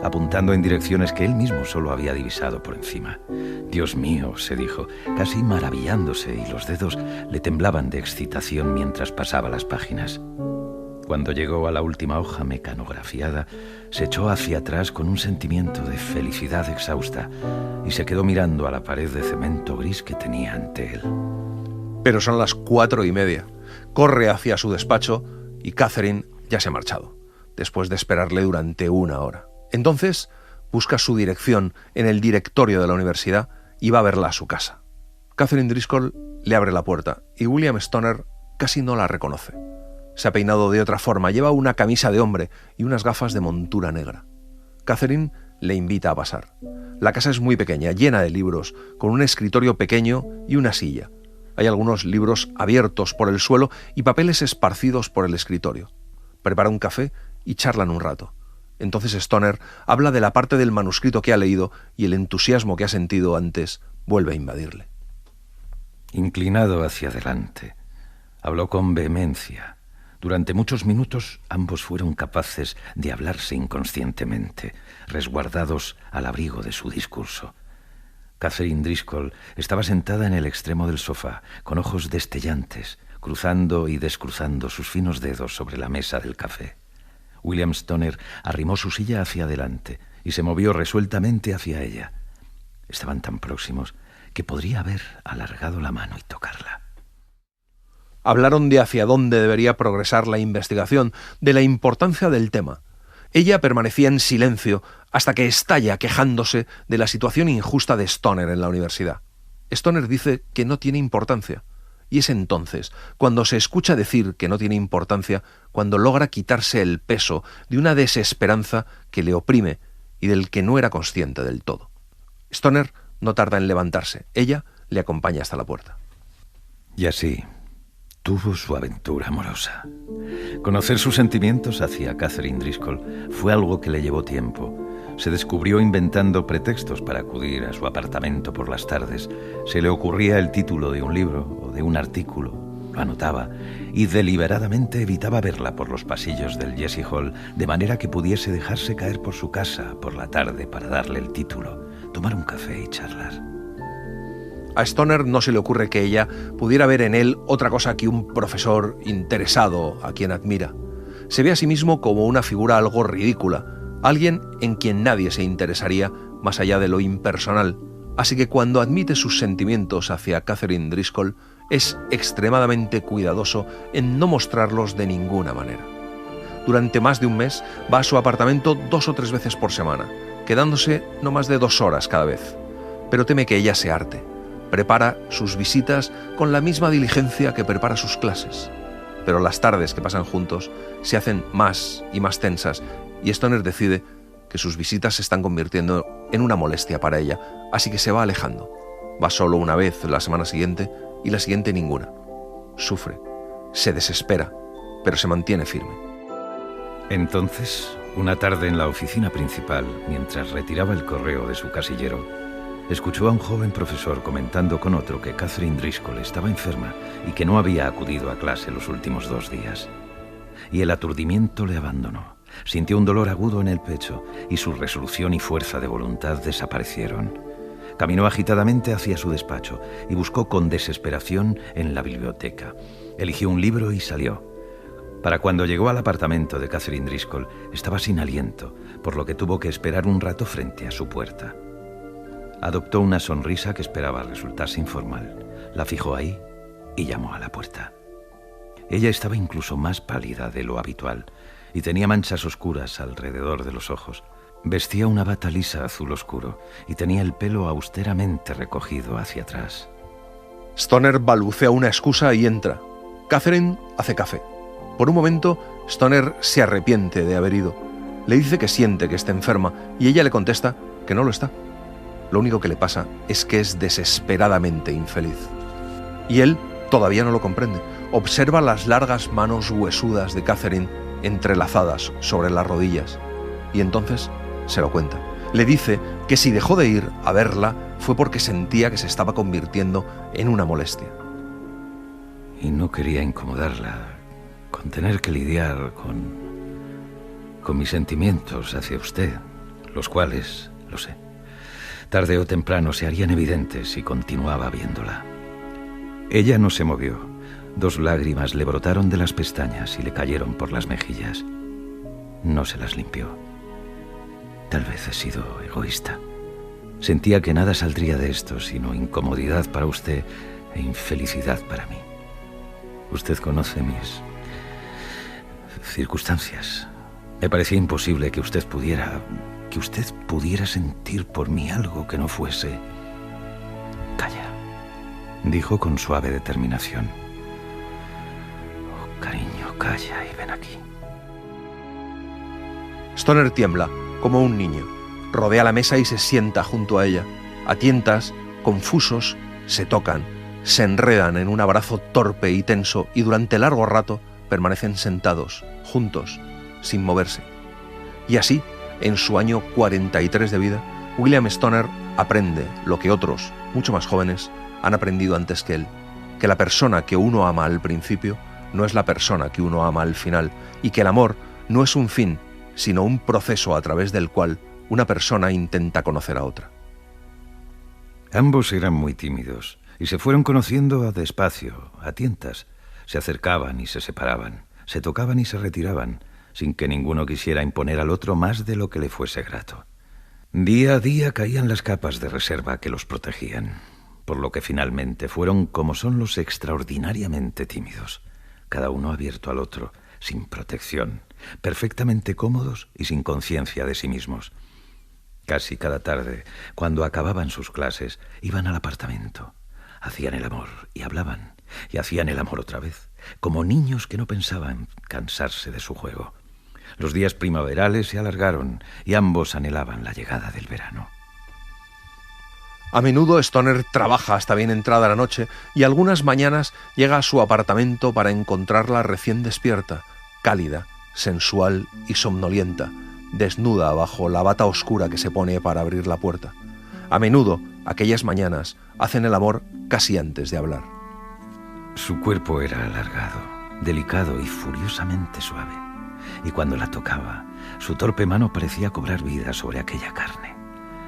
apuntando en direcciones que él mismo solo había divisado por encima. Dios mío, se dijo, casi maravillándose, y los dedos le temblaban de excitación mientras pasaba las páginas. Cuando llegó a la última hoja mecanografiada, se echó hacia atrás con un sentimiento de felicidad exhausta y se quedó mirando a la pared de cemento gris que tenía ante él. Pero son las 4:30. Corre hacia su despacho y Catherine ya se ha marchado, después de esperarle durante 1 hora. Entonces busca su dirección en el directorio de la universidad y va a verla a su casa. Catherine Driscoll le abre la puerta y William Stoner casi no la reconoce. Se ha peinado de otra forma, lleva una camisa de hombre y unas gafas de montura negra. Catherine le invita a pasar. La casa es muy pequeña, llena de libros, con un escritorio pequeño y una silla. Hay algunos libros abiertos por el suelo y papeles esparcidos por el escritorio. Prepara un café y charlan un rato. Entonces Stoner habla de la parte del manuscrito que ha leído y el entusiasmo que ha sentido antes vuelve a invadirle. Inclinado hacia adelante, habló con vehemencia. Durante muchos minutos ambos fueron capaces de hablarse inconscientemente, resguardados al abrigo de su discurso. Catherine Driscoll estaba sentada en el extremo del sofá, con ojos destellantes, cruzando y descruzando sus finos dedos sobre la mesa del café. William Stoner arrimó su silla hacia adelante y se movió resueltamente hacia ella. Estaban tan próximos que podría haber alargado la mano y tocarla. Hablaron de hacia dónde debería progresar la investigación, de la importancia del tema. Ella permanecía en silencio hasta que estalla quejándose de la situación injusta de Stoner en la universidad. Stoner dice que no tiene importancia, y es entonces, cuando se escucha decir que no tiene importancia, cuando logra quitarse el peso de una desesperanza que le oprime y del que no era consciente del todo. Stoner no tarda en levantarse. Ella le acompaña hasta la puerta. Y así tuvo su aventura amorosa. Conocer sus sentimientos hacia Catherine Driscoll fue algo que le llevó tiempo. Se descubrió inventando pretextos para acudir a su apartamento por las tardes. Se le ocurría el título de un libro o de un artículo, lo anotaba y deliberadamente evitaba verla por los pasillos del Jessie Hall, de manera que pudiese dejarse caer por su casa por la tarde para darle el título, tomar un café y charlar. A Stoner no se le ocurre que ella pudiera ver en él otra cosa que un profesor interesado a quien admira. Se ve a sí mismo como una figura algo ridícula, alguien en quien nadie se interesaría más allá de lo impersonal, así que cuando admite sus sentimientos hacia Catherine Driscoll es extremadamente cuidadoso en no mostrarlos de ninguna manera. Durante más de un mes va a su apartamento 2 o 3 veces por semana, quedándose no más de 2 horas cada vez, pero teme que ella se harte. Prepara sus visitas con la misma diligencia que prepara sus clases, pero las tardes que pasan juntos se hacen más y más tensas y Stoner decide que sus visitas se están convirtiendo en una molestia para ella, así que se va alejando. Va solo una vez la semana siguiente y la siguiente ninguna. Sufre, se desespera, pero se mantiene firme. Entonces, una tarde en la oficina principal, mientras retiraba el correo de su casillero, escuchó a un joven profesor comentando con otro que Catherine Driscoll estaba enferma y que no había acudido a clase los últimos 2 días. Y el aturdimiento le abandonó. Sintió un dolor agudo en el pecho y su resolución y fuerza de voluntad desaparecieron. Caminó agitadamente hacia su despacho y buscó con desesperación en la biblioteca. Eligió un libro y salió. Para cuando llegó al apartamento de Catherine Driscoll, estaba sin aliento, por lo que tuvo que esperar un rato frente a su puerta. Adoptó una sonrisa que esperaba resultarse informal. La fijó ahí y llamó a la puerta. Ella estaba incluso más pálida de lo habitual y tenía manchas oscuras alrededor de los ojos. Vestía una bata lisa azul oscuro y tenía el pelo austeramente recogido hacia atrás. Stoner balbucea una excusa y entra. Catherine hace café. Por un momento, Stoner se arrepiente de haber ido. Le dice que siente que está enferma y ella le contesta que no lo está. Lo único que le pasa es que es desesperadamente infeliz. Y él todavía no lo comprende. Observa las largas manos huesudas de Catherine entrelazadas sobre las rodillas. Y entonces se lo cuenta. Le dice que si dejó de ir a verla fue porque sentía que se estaba convirtiendo en una molestia. Y no quería incomodarla con tener que lidiar con mis sentimientos hacia usted, los cuales, lo sé, tarde o temprano se harían evidentes si continuaba viéndola. Ella no se movió. 2 lágrimas le brotaron de las pestañas y le cayeron por las mejillas. No se las limpió. Tal vez he sido egoísta. Sentía que nada saldría de esto sino incomodidad para usted e infelicidad para mí. Usted conoce mis circunstancias. Me parecía imposible que usted pudiera sentir por mí algo que no fuese... Calla, dijo con suave determinación. Oh, cariño, calla y ven aquí. Stoner tiembla, como un niño. Rodea la mesa y se sienta junto a ella. A tientas, confusos, se tocan, se enredan en un abrazo torpe y tenso y durante largo rato permanecen sentados, juntos, sin moverse. Y así, en su año 43 de vida, William Stoner aprende lo que otros, mucho más jóvenes, han aprendido antes que él, que la persona que uno ama al principio no es la persona que uno ama al final, y que el amor no es un fin, sino un proceso a través del cual una persona intenta conocer a otra. Ambos eran muy tímidos y se fueron conociendo despacio, a tientas. Se acercaban y se separaban, se tocaban y se retiraban, sin que ninguno quisiera imponer al otro más de lo que le fuese grato. Día a día caían las capas de reserva que los protegían, por lo que finalmente fueron como son los extraordinariamente tímidos, cada uno abierto al otro, sin protección, perfectamente cómodos y sin conciencia de sí mismos. Casi cada tarde, cuando acababan sus clases, iban al apartamento, hacían el amor y hablaban, y hacían el amor otra vez, como niños que no pensaban cansarse de su juego. Los días primaverales se alargaron y ambos anhelaban la llegada del verano. A menudo Stoner trabaja hasta bien entrada la noche y algunas mañanas llega a su apartamento para encontrarla recién despierta, cálida, sensual y somnolienta, desnuda bajo la bata oscura que se pone para abrir la puerta. A menudo, aquellas mañanas, hacen el amor casi antes de hablar. Su cuerpo era alargado, delicado y furiosamente suave, y cuando la tocaba, su torpe mano parecía cobrar vida sobre aquella carne.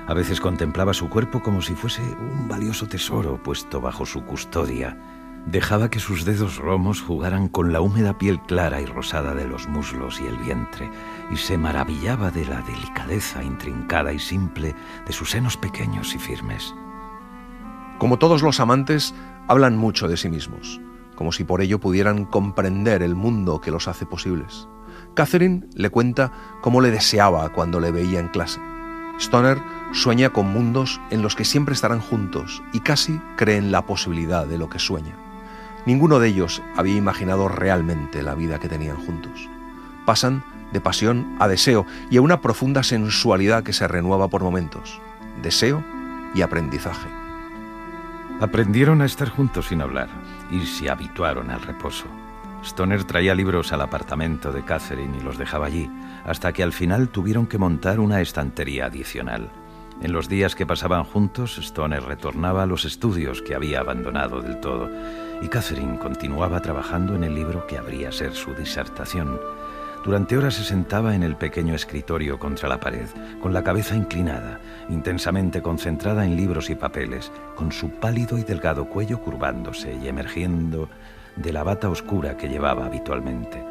A veces contemplaba su cuerpo como si fuese un valioso tesoro puesto bajo su custodia. Dejaba que sus dedos romos jugaran con la húmeda piel clara y rosada de los muslos y el vientre, y se maravillaba de la delicadeza intrincada y simple de sus senos pequeños y firmes. Como todos los amantes, hablan mucho de sí mismos, como si por ello pudieran comprender el mundo que los hace posibles. Catherine le cuenta cómo le deseaba cuando le veía en clase. Stoner sueña con mundos en los que siempre estarán juntos y casi cree en la posibilidad de lo que sueña. Ninguno de ellos había imaginado realmente la vida que tenían juntos. Pasan de pasión a deseo y a una profunda sensualidad que se renueva por momentos. Deseo y aprendizaje. Aprendieron a estar juntos sin hablar y se habituaron al reposo. Stoner traía libros al apartamento de Catherine y los dejaba allí, hasta que al final tuvieron que montar una estantería adicional. En los días que pasaban juntos, Stoner retornaba a los estudios que había abandonado del todo, y Catherine continuaba trabajando en el libro que habría ser su disertación. Durante horas se sentaba en el pequeño escritorio contra la pared, con la cabeza inclinada, intensamente concentrada en libros y papeles, con su pálido y delgado cuello curvándose y emergiendo de la bata oscura que llevaba habitualmente.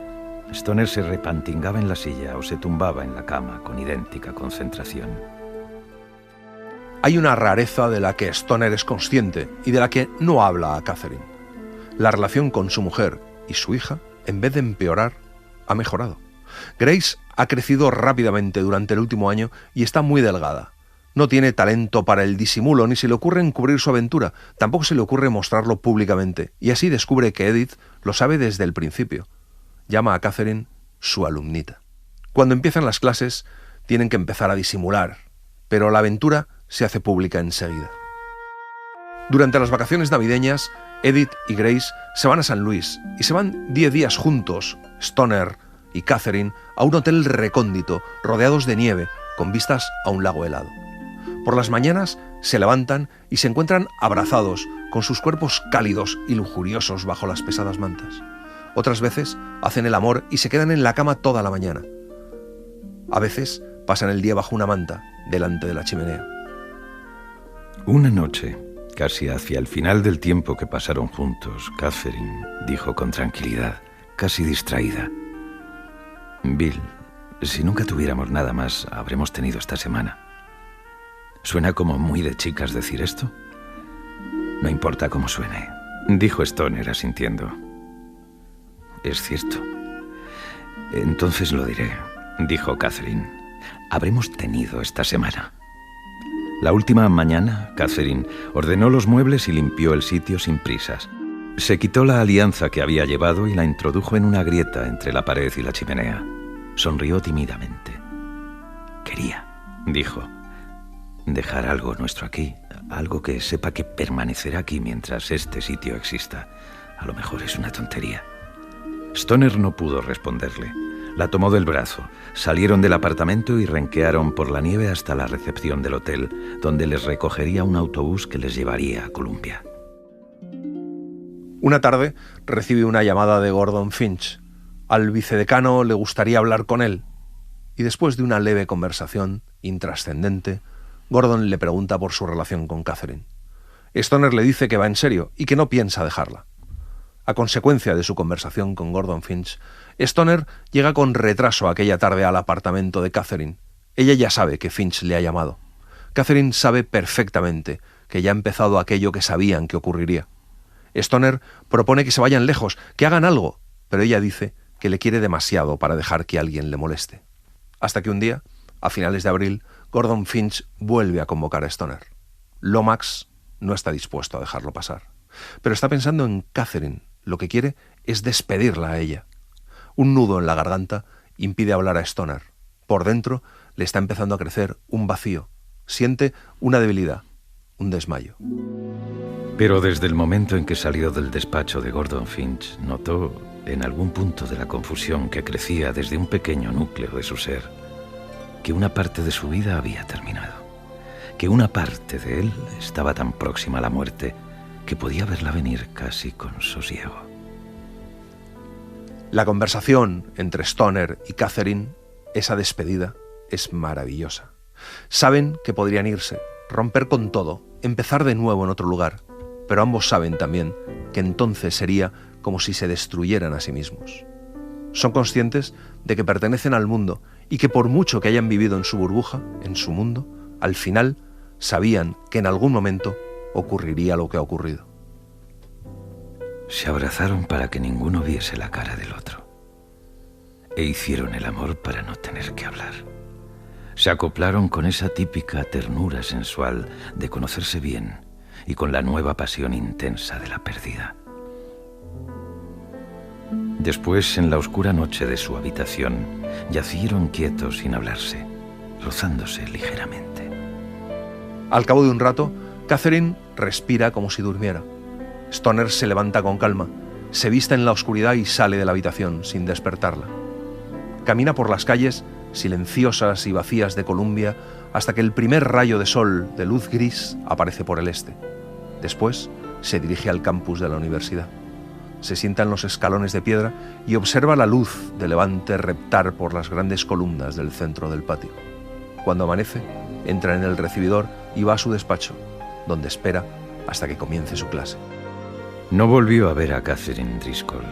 Stoner se repantingaba en la silla o se tumbaba en la cama con idéntica concentración. Hay una rareza de la que Stoner es consciente y de la que no habla a Catherine. La relación con su mujer y su hija, en vez de empeorar, ha mejorado. Grace ha crecido rápidamente durante el último año y está muy delgada. No tiene talento para el disimulo, ni se le ocurre encubrir su aventura, tampoco se le ocurre mostrarlo públicamente, y así descubre que Edith lo sabe desde el principio. Llama a Catherine su alumnita. Cuando empiezan las clases, tienen que empezar a disimular, pero la aventura se hace pública enseguida. Durante las vacaciones navideñas, Edith y Grace se van a San Luis y se van 10 días juntos, Stoner y Catherine, a un hotel recóndito, rodeados de nieve, con vistas a un lago helado. Por las mañanas se levantan y se encuentran abrazados, con sus cuerpos cálidos y lujuriosos bajo las pesadas mantas. Otras veces hacen el amor y se quedan en la cama toda la mañana. A veces pasan el día bajo una manta, delante de la chimenea. Una noche, casi hacia el final del tiempo que pasaron juntos, Catherine dijo con tranquilidad, casi distraída: «Bill, si nunca tuviéramos nada más, habremos tenido esta semana». ¿Suena como muy de chicas decir esto? No importa cómo suene, dijo Stoner asintiendo. Es cierto. Entonces lo diré, dijo Catherine. Habremos tenido esta semana. La última mañana, Catherine ordenó los muebles y limpió el sitio sin prisas. Se quitó la alianza que había llevado y la introdujo en una grieta entre la pared y la chimenea. Sonrió tímidamente. Quería, dijo, dejar algo nuestro aquí, algo que sepa que permanecerá aquí mientras este sitio exista. A lo mejor es una tontería. Stoner no pudo responderle. La tomó del brazo, salieron del apartamento y renquearon por la nieve hasta la recepción del hotel, donde les recogería un autobús que les llevaría a Columbia. Una tarde recibe una llamada de Gordon Finch. Al vicedecano le gustaría hablar con él. Y después de una leve conversación intrascendente, Gordon le pregunta por su relación con Catherine. Stoner le dice que va en serio y que no piensa dejarla. A consecuencia de su conversación con Gordon Finch, Stoner llega con retraso aquella tarde al apartamento de Catherine. Ella ya sabe que Finch le ha llamado. Catherine sabe perfectamente que ya ha empezado aquello que sabían que ocurriría. Stoner propone que se vayan lejos, que hagan algo, pero ella dice que le quiere demasiado para dejar que alguien le moleste. Hasta que un día, a finales de abril, Gordon Finch vuelve a convocar a Stoner. Lomax no está dispuesto a dejarlo pasar, pero está pensando en Catherine. Lo que quiere es despedirla a ella. Un nudo en la garganta impide hablar a Stoner. Por dentro le está empezando a crecer un vacío. Siente una debilidad, un desmayo. Pero desde el momento en que salió del despacho de Gordon Finch, notó en algún punto de la confusión que crecía desde un pequeño núcleo de su ser, que una parte de su vida había terminado, que una parte de él estaba tan próxima a la muerte que podía verla venir casi con sosiego. La conversación entre Stoner y Catherine, esa despedida, es maravillosa. Saben que podrían irse, romper con todo, empezar de nuevo en otro lugar, pero ambos saben también que entonces sería como si se destruyeran a sí mismos. Son conscientes de que pertenecen al mundo y que por mucho que hayan vivido en su burbuja, en su mundo, al final sabían que en algún momento ocurriría lo que ha ocurrido. Se abrazaron para que ninguno viese la cara del otro. E hicieron el amor para no tener que hablar. se acoplaron con esa típica ternura sensual de conocerse bien y con la nueva pasión intensa de la pérdida. Después, en la oscura noche de su habitación, yacieron quietos sin hablarse, rozándose ligeramente. Al cabo de un rato, Catherine respira como si durmiera. Stoner se levanta con calma, se viste en la oscuridad y sale de la habitación sin despertarla. Camina por las calles silenciosas y vacías de Columbia hasta que el primer rayo de sol de luz gris aparece por el este. Después se dirige al campus de la universidad. Se sienta en los escalones de piedra y observa la luz de levante reptar por las grandes columnas del centro del patio. Cuando amanece, entra en el recibidor y va a su despacho, donde espera hasta que comience su clase. No volvió a ver a Catherine Driscoll.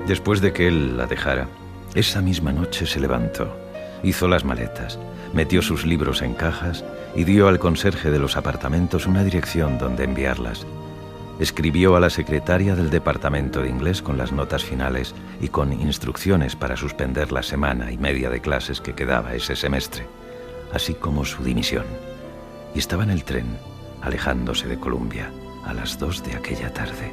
Después de que él la dejara, esa misma noche se levantó, hizo las maletas, metió sus libros en cajas y dio al conserje de los apartamentos una dirección donde enviarlas. Escribió a la secretaria del departamento de inglés con las notas finales y con instrucciones para suspender la semana y media de clases que quedaba ese semestre, así como su dimisión. Y estaba en el tren, alejándose de Columbia, a las 2 de aquella tarde.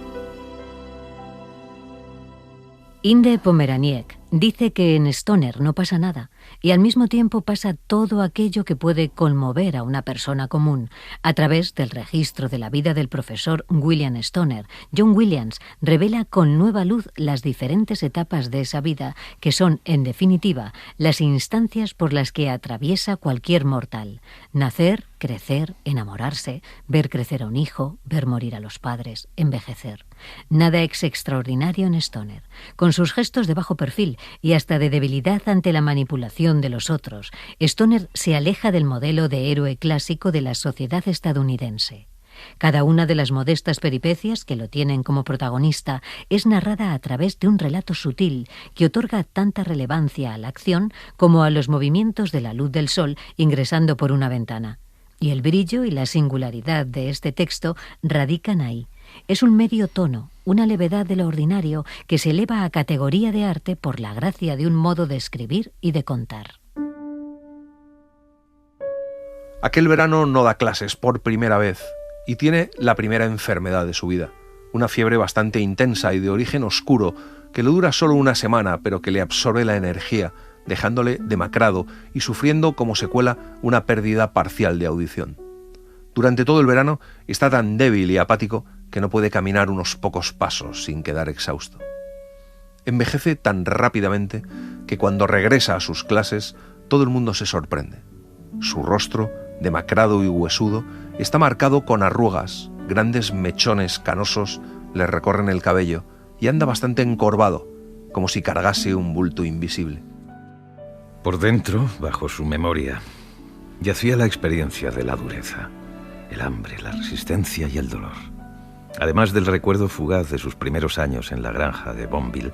Inde Pomeraniec dice que en Stoner no pasa nada y al mismo tiempo pasa todo aquello que puede conmover a una persona común. A través del registro de la vida del profesor William Stoner, John Williams revela con nueva luz las diferentes etapas de esa vida que son, en definitiva, las instancias por las que atraviesa cualquier mortal. Nacer, crecer, enamorarse, ver crecer a un hijo, ver morir a los padres, envejecer. Nada es extraordinario en Stoner. Con sus gestos de bajo perfil y hasta de debilidad ante la manipulación de los otros, Stoner se aleja del modelo de héroe clásico de la sociedad estadounidense. Cada una de las modestas peripecias que lo tienen como protagonista es narrada a través de un relato sutil que otorga tanta relevancia a la acción como a los movimientos de la luz del sol ingresando por una ventana. Y el brillo y la singularidad de este texto radican ahí. Es un medio tono, una levedad de lo ordinario que se eleva a categoría de arte por la gracia de un modo de escribir y de contar. Aquel verano no da clases por primera vez y tiene la primera enfermedad de su vida, una fiebre bastante intensa y de origen oscuro que le dura solo una semana pero que le absorbe la energía, dejándole demacrado y sufriendo como secuela una pérdida parcial de audición. Durante todo el verano está tan débil y apático que no puede caminar unos pocos pasos sin quedar exhausto. Envejece tan rápidamente que cuando regresa a sus clases todo el mundo se sorprende. Su rostro, demacrado y huesudo, está marcado con arrugas, grandes mechones canosos le recorren el cabello y anda bastante encorvado, como si cargase un bulto invisible. Por dentro, bajo su memoria, yacía la experiencia de la dureza, el hambre, la resistencia y el dolor. Además del recuerdo fugaz de sus primeros años en la granja de Bonneville,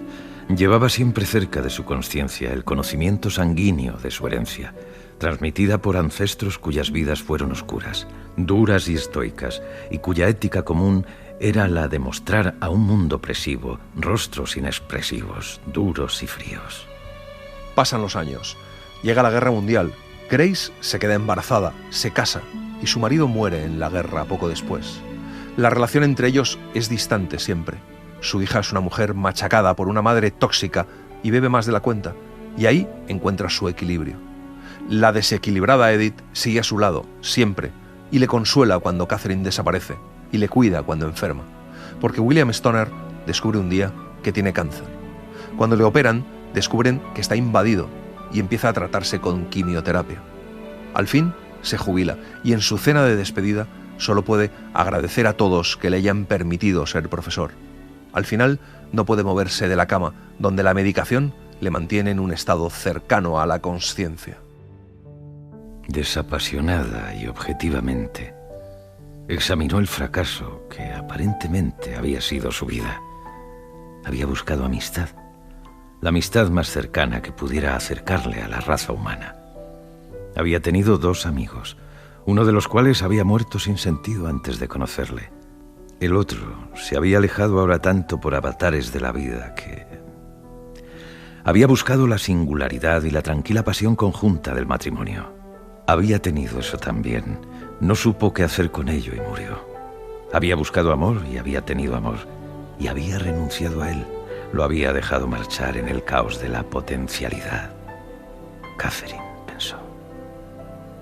llevaba siempre cerca de su consciencia el conocimiento sanguíneo de su herencia, transmitida por ancestros cuyas vidas fueron oscuras, duras y estoicas, y cuya ética común era la de mostrar a un mundo opresivo rostros inexpresivos, duros y fríos. Pasan los años. Llega la Guerra Mundial. Grace se queda embarazada, se casa y su marido muere en la guerra poco después. La relación entre ellos es distante siempre. Su hija es una mujer machacada por una madre tóxica y bebe más de la cuenta, y ahí encuentra su equilibrio. La desequilibrada Edith sigue a su lado, siempre, y le consuela cuando Catherine desaparece, y le cuida cuando enferma, porque William Stoner descubre un día que tiene cáncer. Cuando le operan, descubren que está invadido y empieza a tratarse con quimioterapia. Al fin, se jubila y en su cena de despedida solo puede agradecer a todos que le hayan permitido ser profesor. Al final, no puede moverse de la cama, donde la medicación le mantiene en un estado cercano a la consciencia. Desapasionada y objetivamente, examinó el fracaso que aparentemente había sido su vida. Había buscado amistad, la amistad más cercana que pudiera acercarle a la raza humana. Había tenido 2 amigos, uno de los cuales había muerto sin sentido antes de conocerle. El otro se había alejado ahora tanto por avatares de la vida que Había buscado la singularidad y la tranquila pasión conjunta del matrimonio. Había tenido eso también. No supo qué hacer con ello y murió. Había buscado amor y había tenido amor. Y había renunciado a él. Lo había dejado marchar en el caos de la potencialidad. Catherine, pensó.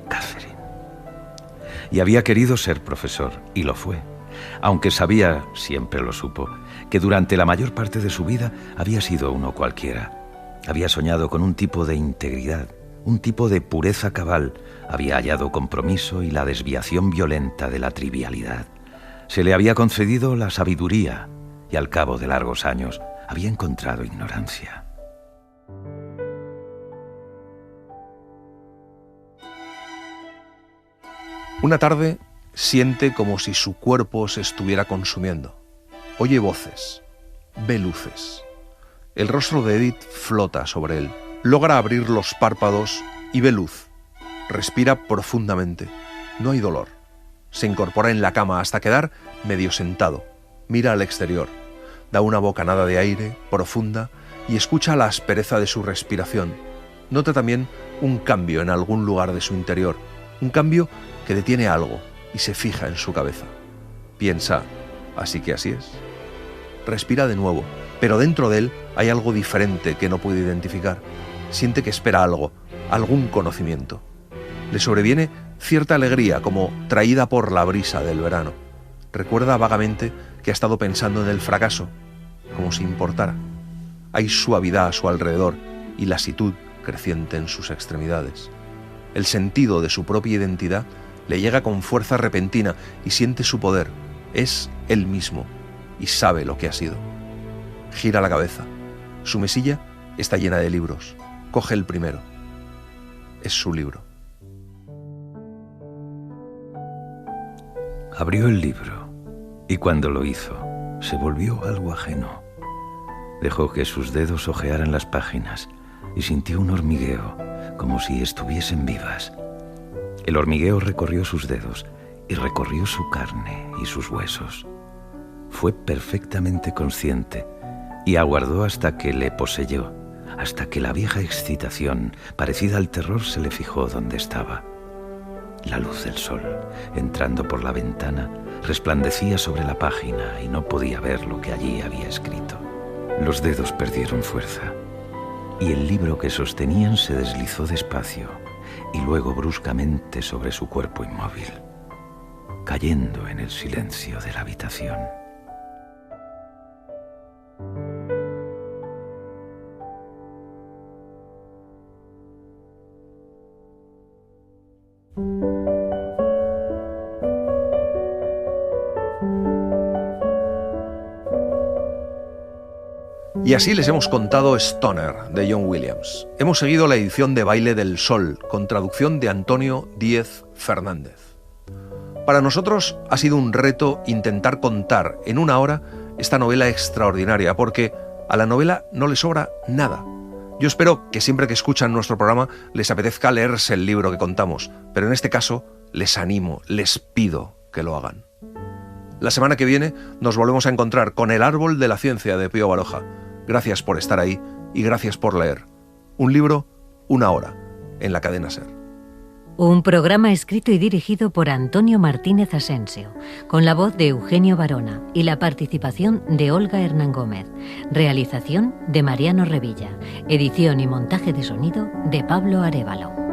Catherine. Y había querido ser profesor, y lo fue. Aunque sabía, siempre lo supo, que durante la mayor parte de su vida había sido uno cualquiera. Había soñado con un tipo de integridad, un tipo de pureza cabal. Había hallado compromiso y la desviación violenta de la trivialidad. Se le había concedido la sabiduría y al cabo de largos años había encontrado ignorancia. Una tarde siente como si su cuerpo se estuviera consumiendo. Oye voces, ve luces. El rostro de Edith flota sobre él. Logra abrir los párpados y ve luz. Respira profundamente. No hay dolor. Se incorpora en la cama hasta quedar medio sentado. Mira al exterior. Da una bocanada de aire profunda y escucha la aspereza de su respiración. Nota también un cambio en algún lugar de su interior. Un cambio que detiene algo y se fija en su cabeza. Piensa, ¿así que así es? Respira de nuevo, pero dentro de él hay algo diferente que no puede identificar. Siente que espera algo, algún conocimiento. Le sobreviene cierta alegría, como traída por la brisa del verano. Recuerda vagamente que ha estado pensando en el fracaso, como si importara. Hay suavidad a su alrededor y lasitud creciente en sus extremidades. El sentido de su propia identidad le llega con fuerza repentina y siente su poder. Es él mismo y sabe lo que ha sido. Gira la cabeza. Su mesilla está llena de libros. Coge el primero. Es su libro. Abrió el libro y cuando lo hizo, se volvió algo ajeno. Dejó que sus dedos hojearan las páginas y sintió un hormigueo, como si estuviesen vivas. El hormigueo recorrió sus dedos y recorrió su carne y sus huesos. Fue perfectamente consciente y aguardó hasta que le poseyó, hasta que la vieja excitación, parecida al terror, se le fijó donde estaba. La luz del sol, entrando por la ventana, resplandecía sobre la página y no podía ver lo que allí había escrito. Los dedos perdieron fuerza y el libro que sostenían se deslizó despacio y luego bruscamente sobre su cuerpo inmóvil, cayendo en el silencio de la habitación. Y así les hemos contado Stoner, de John Williams. Hemos seguido la edición de Baile del Sol, con traducción de Antonio Díez Fernández. Para nosotros ha sido un reto intentar contar en una hora esta novela extraordinaria, porque a la novela no le sobra nada. Yo espero que siempre que escuchan nuestro programa les apetezca leerse el libro que contamos, pero en este caso les animo, les pido que lo hagan. La semana que viene nos volvemos a encontrar con El árbol de la ciencia de Pío Baroja. Gracias por estar ahí y gracias por leer. Un libro, una hora, en la cadena SER. Un programa escrito y dirigido por Antonio Martínez Asensio, con la voz de Eugenio Barona y la participación de Olga Hernán Gómez. Realización de Mariano Revilla. Edición y montaje de sonido de Pablo Arévalo.